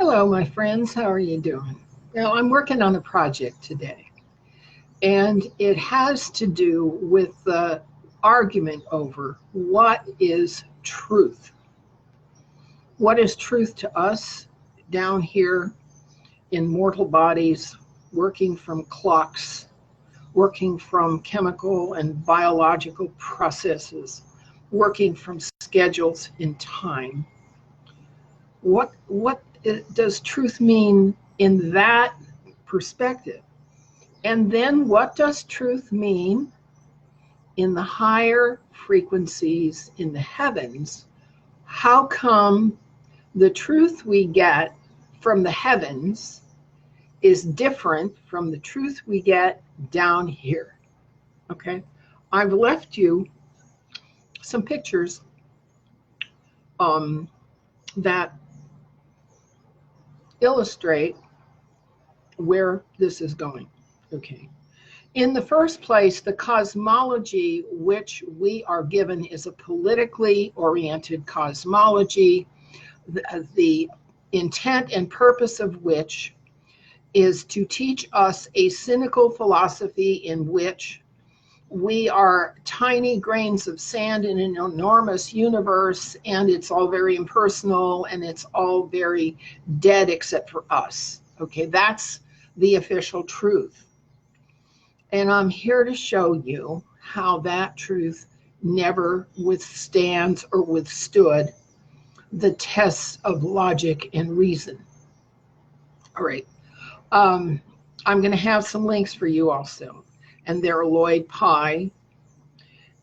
Hello, my friends. How are you doing? Now, I'm working on a project today, and it has to do with the argument over what is truth. What is truth to us down here in mortal bodies, working from clocks, working from chemical and biological processes, working from schedules in time? What does truth mean in that perspective? And then what does truth mean in the higher frequencies in the heavens? How come the truth we get from the heavens is different from the truth we get down here? Okay, I've left you some pictures that illustrate where this is going. Okay. In the first place, the cosmology which we are given is a politically oriented cosmology, the intent and purpose of which is to teach us a cynical philosophy in which we are tiny grains of sand in an enormous universe, and it's all very impersonal and it's all very dead except for us. Okay, that's the official truth. And I'm here to show you how that truth never withstands or withstood the tests of logic and reason. All right, I'm going to have some links for you also. And they're Lloyd Pye,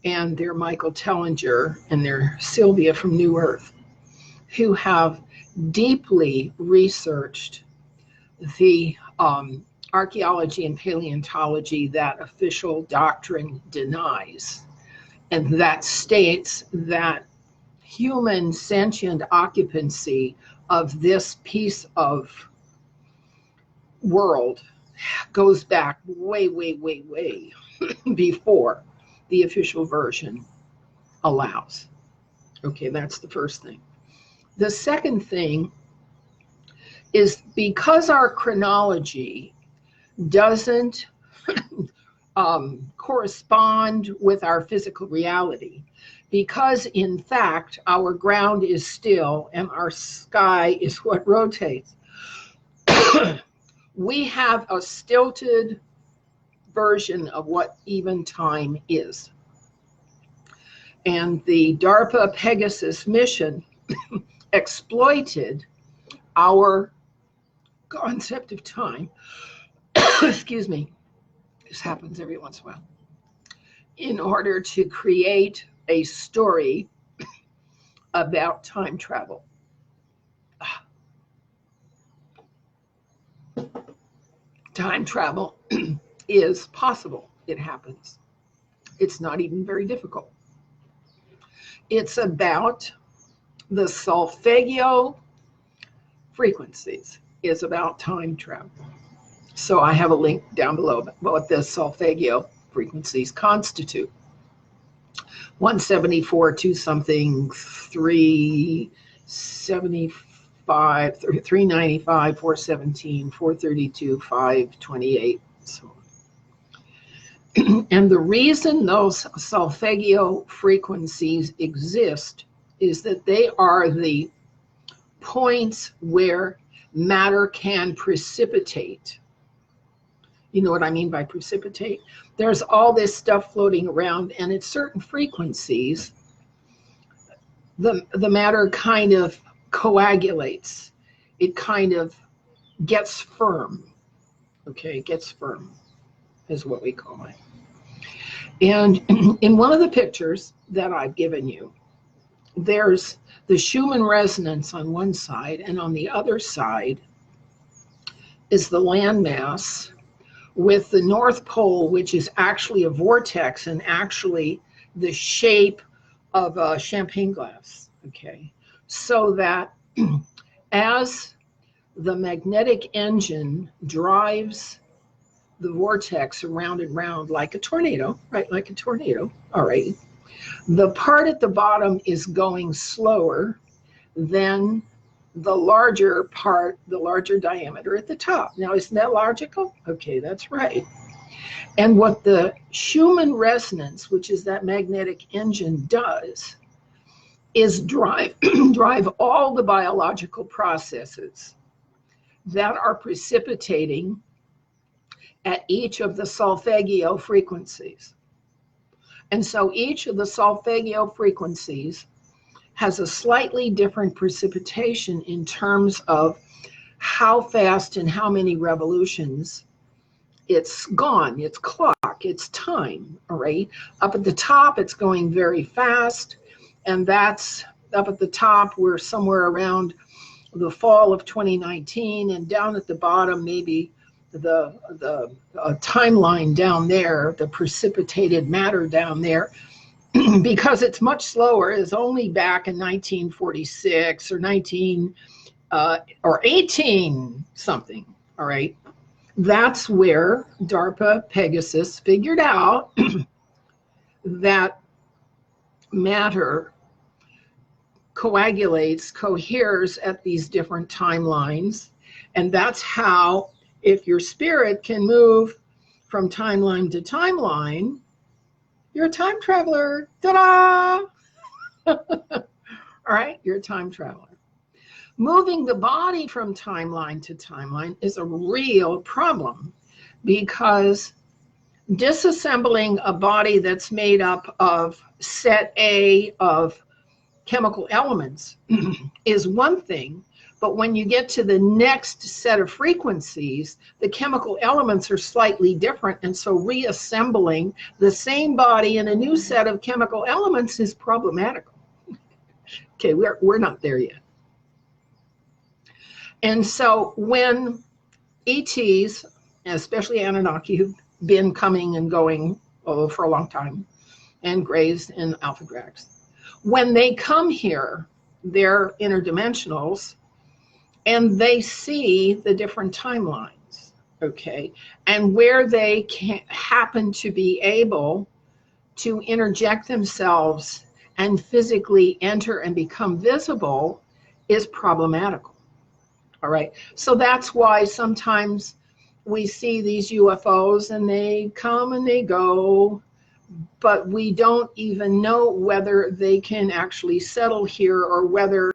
and they're Michael Tellinger, and they're Sylvia from New Earth, who have deeply researched the archaeology and paleontology that official doctrine denies, and that states that human sentient occupancy of this piece of world goes back way before the official version allows. Okay, that's the first thing. The second thing is, because our chronology doesn't correspond with our physical reality, because in fact our ground is still and our sky is what rotates, we have a stilted version of what even time is. And the DARPA Pegasus mission exploited our concept of time, excuse me, this happens every once in a while, in order to create a story about time travel. Time travel is possible. It happens. It's not even very difficult. It's about the solfeggio frequencies is about time travel. So I have a link down below about what the solfeggio frequencies constitute. 174 to something, 375, 395, 417, 432, 528, so on. And the reason those solfeggio frequencies exist is that they are the points where matter can precipitate. You know what I mean by precipitate? There's all this stuff floating around, and at certain frequencies, the matter kind of coagulates. It kind of gets firm. Okay, it gets firm is what we call it. And in one of the pictures that I've given you, there's the Schumann resonance on one side, and on the other side is the landmass with the North Pole, which is actually a vortex and actually the shape of a champagne glass. Okay, so that as the magnetic engine drives the vortex around and round like a tornado, right? Like a tornado. All right. The part at the bottom is going slower than the larger part, the larger diameter at the top. Now, isn't that logical? Okay, that's right. And what the Schumann resonance, which is that magnetic engine, does is drive all the biological processes that are precipitating at each of the solfeggio frequencies. And so each of the solfeggio frequencies has a slightly different precipitation in terms of how fast and how many revolutions it's gone, it's clock, it's time, all right? Up at the top, it's going very fast, and that's up at the top, we're somewhere around the fall of 2019, and down at the bottom, maybe the timeline down there, the precipitated matter down there, because it's much slower, is only back in 1946 or 18 something, all right? That's where DARPA Pegasus figured out that matter coheres at these different timelines. And that's how, if your spirit can move from timeline to timeline, you're a time traveler. Ta-da! All right, you're a time traveler. Moving the body from timeline to timeline is a real problem, because disassembling a body that's made up of set A of chemical elements is one thing, but when you get to the next set of frequencies, the chemical elements are slightly different, and so reassembling the same body in a new set of chemical elements is problematical. Okay, we're not there yet. And so when ETs, especially Anunnaki, who've been coming and going for a long time, and Greys and Alpha Dracs, when they come here, they're interdimensionals, and they see the different timelines, okay? And where they can happen to be able to interject themselves and physically enter and become visible is problematical. All right, so that's why sometimes we see these UFOs and they come and they go, but we don't even know whether they can actually settle here, or whether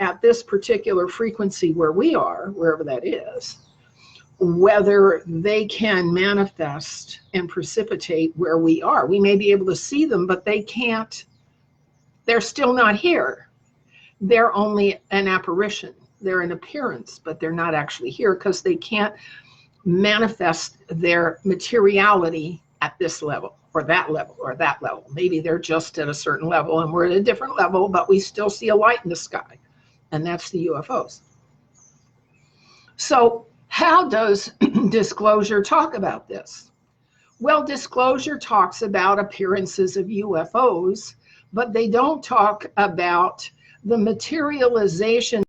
at this particular frequency where we are, wherever that is, whether they can manifest and precipitate where we are. We may be able to see them, but they can't, they're still not here. They're only an apparition. They're an appearance, but they're not actually here, because they can't manifest their materiality at this level or that level or that level. Maybe they're just at a certain level and we're at a different level, but we still see a light in the sky, and that's the UFOs. So how does Disclosure talk about this? Well, Disclosure talks about appearances of UFOs, but they don't talk about the materialization